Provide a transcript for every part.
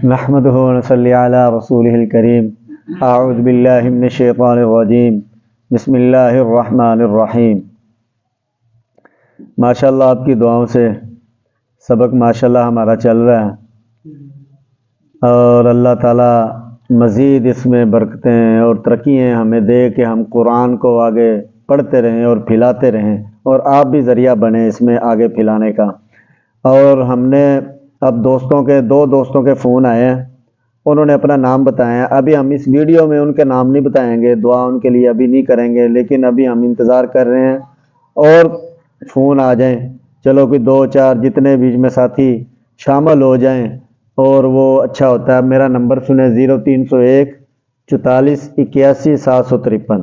نحمده ونصلي على رسوله الكريم اعوذ باللہ من الشیطان الرجیم بسم اللہ الرحمن الرحیم۔ ماشاءاللہ آپ کی دعاؤں سے سبق ماشاءاللہ ہمارا چل رہا ہے اور اللہ تعالیٰ مزید اس میں برکتیں اور ترقیاں ہمیں دے کہ ہم قرآن کو آگے پڑھتے رہیں اور پھیلاتے رہیں اور آپ بھی ذریعہ بنیں اس میں آگے پھیلانے کا۔ اور ہم نے اب دو دوستوں کے فون آئے ہیں، انہوں نے اپنا نام بتایا ہے۔ ابھی ہم اس ویڈیو میں ان کے نام نہیں بتائیں گے، دعا ان کے لیے ابھی نہیں کریں گے، لیکن ابھی ہم انتظار کر رہے ہیں اور فون آ جائیں، چلو کوئی 2-4 جتنے بیچ میں ساتھی شامل ہو جائیں اور وہ اچھا ہوتا ہے۔ میرا نمبر سنیں 0301 44 81 753۔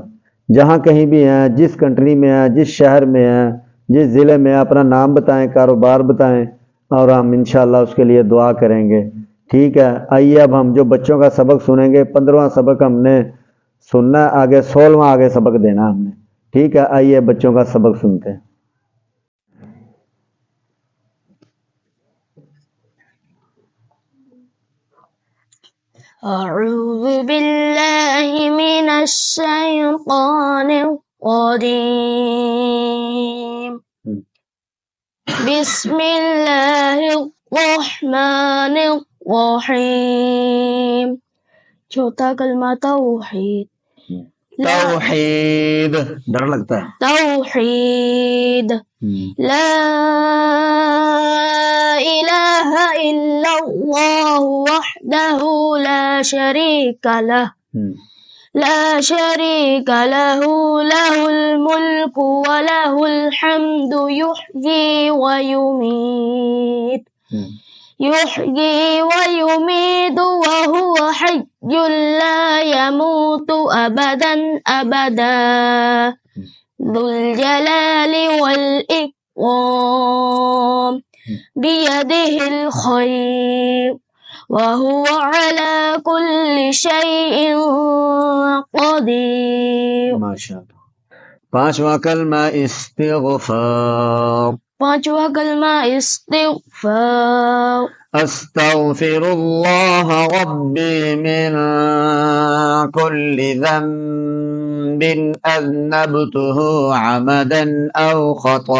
جہاں کہیں بھی ہیں، جس کنٹری میں ہیں، جس شہر میں ہیں، جس ضلع میں ہیں، اپنا نام بتائیں، کاروبار بتائیں اور ہم انشاءاللہ اس کے لیے دعا کریں گے۔ ٹھیک ہے، آئیے اب ہم جو بچوں کا سبق سنیں گے، 15واں سبق ہم نے سننا ہے، آگے 16واں آگے سبق دینا ہم نے۔ ٹھیک ہے، آئیے بچوں کا سبق سنتے ہیں۔ أعوذ بالله من الشيطان الرجيم بسم الله الرحمن الرحيم۔ چھوٹا کلمہ توحید، توحید ڈر لگتا ہے۔ توحید، لا إله إلا الله وحده لا شريك له له الملك وله الحمد يحيي ويميت وهو حي لا يموت أبدا ذو الجلال والإكرام بيده الخير وهو على كل شيء قدير۔ ماشاءاللہ۔ 5واں کلمہ استغفار۔ 5واں کلمہ استغفار۔ استغفر اللہ ربی من كل ذنب اذنبته عمدا او خطأ۔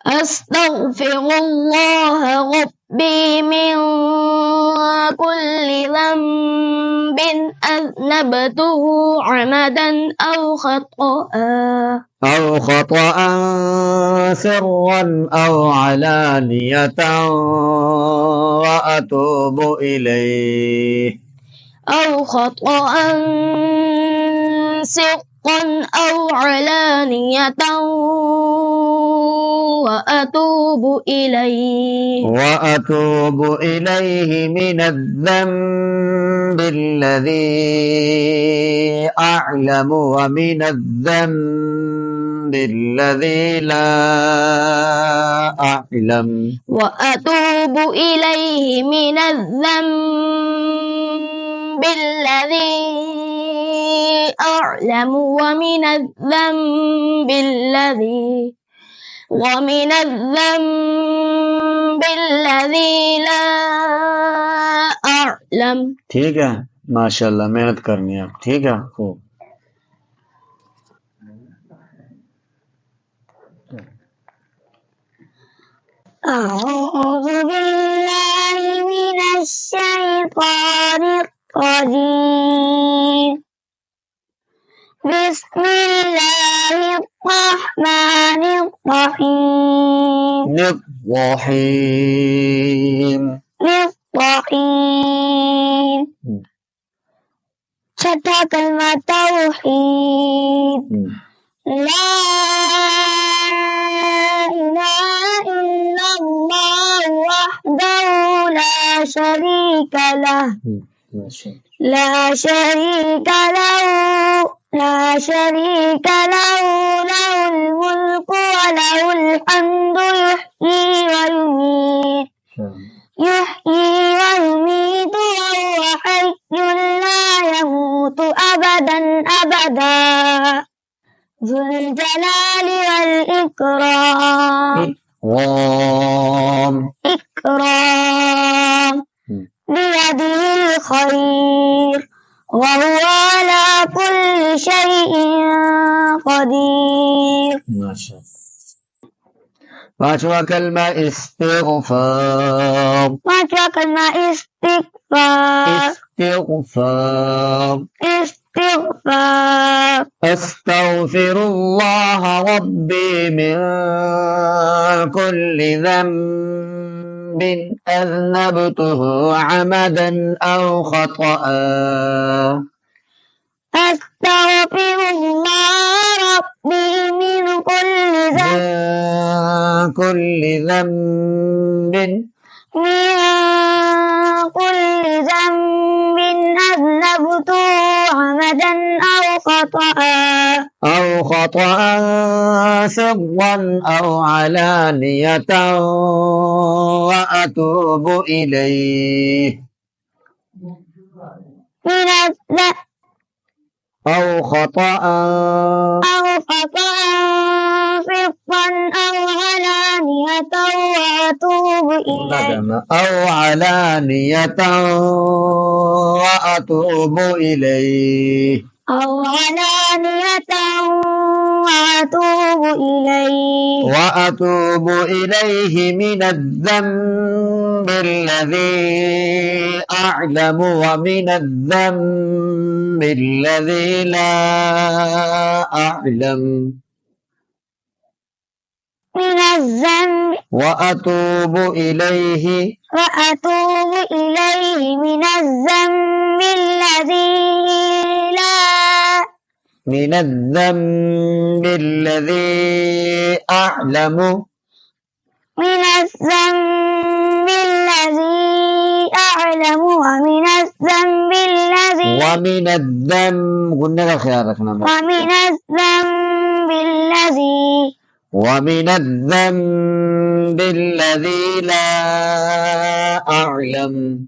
أستغفر الله ربي من كل ذنب أذنبته عمدا أو خطأ سرا او علانية وأتوب إليه۔ أو خطأ سرا أو علانية وأتوب إليه من الذنب الذي أعلم ومن الذنب الذي لا أعلم۔ وأتوب إليه من الذنب الذي أعلم ومن الذنب الذي لا أعلم۔ ٹھیک ہے، ماشاءاللہ، محنت کرنی ہے، ٹھیک ہے، خوب۔ أعوذ بالله من الشيطان الرجيم بسم الله الرحمن الرحيم۔ الرحيم، چھٹا کلمہ توحید، لا إله إلا الله وحده لا شريك له له الملك وله الحمد يحيي ويميت وهو حي لا يموت أبدا ذو الجلال والإكرام۔ إكرام، بيده الخير وهو على كل شيء قدير. माशा। पांचवा कलमा इस्तिग़फ़ार। पांचवा कलमा इस्तिग़फ़ार। इस्तिग़फ़ार। अस्तग़फ़िरुल्लाह रब्बी मिन कुल्लि ज़ंबिन अज़नबतुहु अमदन औ ख़तअ। अस्तग़फिरुल्लाह रब्बी मिन कुल्लि ज़ंबिन अज़नबतुहु अमदन أو خطأ سرا أو علانية وأتوب إليه من الذنب أو خطأ سرا أو علانية وأتوب إليه أو علانية وأتوب إليه أو علانية وأتوب إليه وأتوب إليه من الذنب الذي أعلم ومن الذنب الذي لا أعلم من الذنب وأتوب إليه من الذنب الذي لا من الذنب الذي أعلم من الذنب الذي أعلم ومن الذنب الذي ومن الذنب قلنا का ख्याल रखना ومن الذنب الذي لا أعلم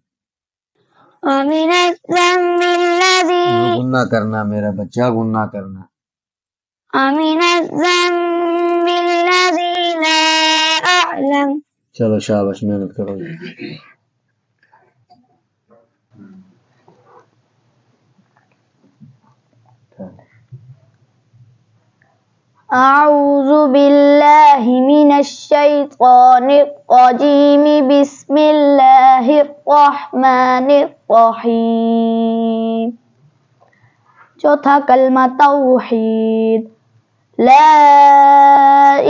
ومن الذنب الذي गुन्ना करना मेरा बच्चा गुन्ना करना ومن الذنب الذي لا أعلم. चलो शाबाश मेहनत करो أعوذ بالله من الشيطان الرجيم بسم الله الرحمن الرحيم. चौथा कलमा तौहीद ला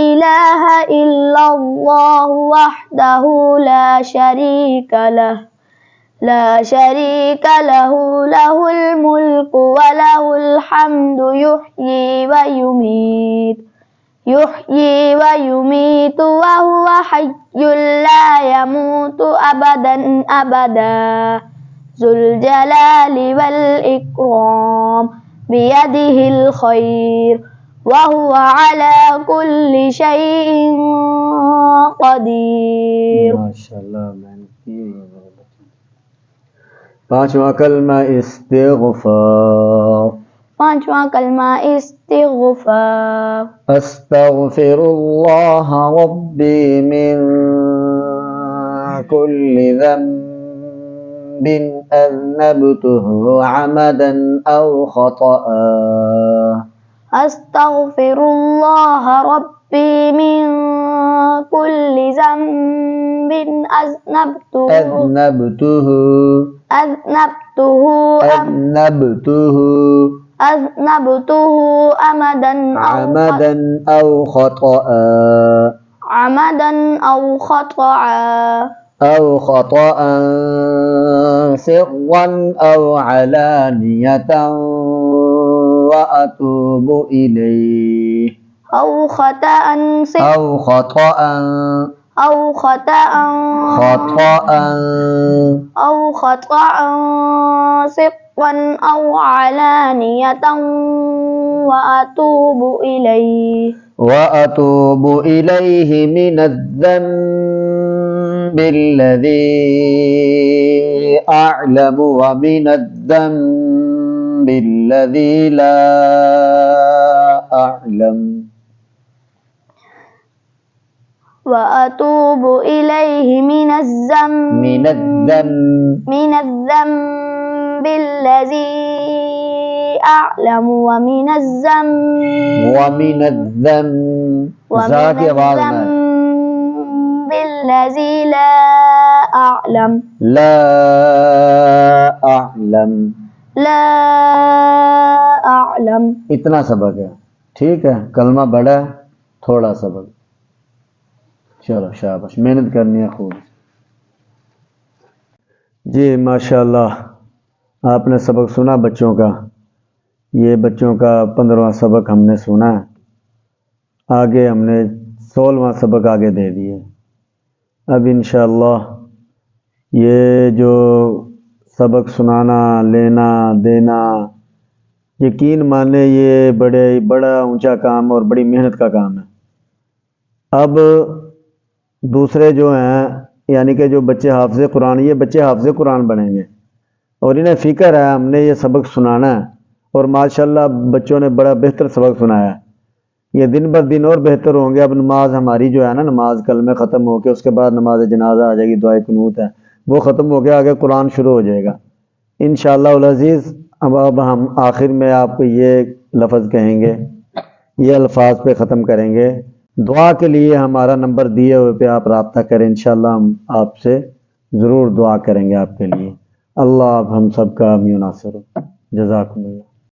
इलाहा इल्लल्लाहु वहदहु ला शरीका लहु लहुल मुल्कु व लहुल हम्दु युह्यी व युमीतु व हुवा हय्युल ला यमूतु अबदन अबदा ज़ुल जलालि वल इक्राम बियदिहिल खैर व हुवा अला कुल्लि शैइन क़दीर. माशाअल्लाह मेहनत की है मेरे बच्चे पांचवा कलमा इस्तिग़फ़ार पांचवा कलमा इस्तिग़फ़ार अस्तग़फ़िरुल्लाह रब्बी मिन कुल्लि ज़ंबिन अज़नबतुहु अमदन औ ख़तअ अस्तग़फिरुल्लाह रब्बी मिन कुल्लि ज़ंबिन अज़नबतुहु अमदन औ ख़तअ سرا أو علانية وأتوب إليه أو خطأ سرا أو علانية وأتوب إليه من الذنب الذي أعلم ومن الذنب الذي لا أعلم وأتوب إليه من الذنب الذي أعلم ومن الذنب الذي لا أعلم لا أعلم. اتنا سبق ہے. ٹھیک ہے, کلمہ بڑا ہے, تھوڑا سبق. چلو شاباش, محنت کرنی ہے خوب. جی ماشاءاللہ, آپ نے سبق سنا بچوں کا. یہ بچوں کا 15واں سبق ہم نے سنا ہے. آگے ہم نے 16واں سبق آگے دے دیے. اب انشاءاللہ یہ جو سبق سنانا, لینا, دینا, یقین مانے یہ بڑا اونچا کام اور بڑی محنت کا کام ہے. اب دوسرے جو ہیں, یعنی کہ جو بچے حافظ قرآن, یہ بچے حافظ قرآن بنیں گے اور انہیں فکر ہے ہم نے یہ سبق سنانا ہے. اور ماشاءاللہ بچوں نے بڑا بہتر سبق سنایا. یہ دن بر دن اور بہتر ہوں گے. اب نماز ہماری جو ہے نا, نماز کلمے ختم ہو کے اس کے بعد نماز جنازہ آ جائے گی, دعائے قنوت ہے, وہ ختم ہو کے آگے قرآن شروع ہو جائے گا انشاءاللہ العزیز. اب ہم آخر میں آپ کو یہ لفظ کہیں گے, یہ الفاظ پہ ختم کریں گے. دعا کے لیے ہمارا نمبر دیے ہوئے پہ آپ رابطہ کریں, انشاءاللہ ہم آپ سے ضرور دعا کریں گے آپ کے لیے. اللہ آپ ہم سب کا امی و ناصر ہو. جزاکم اللہ.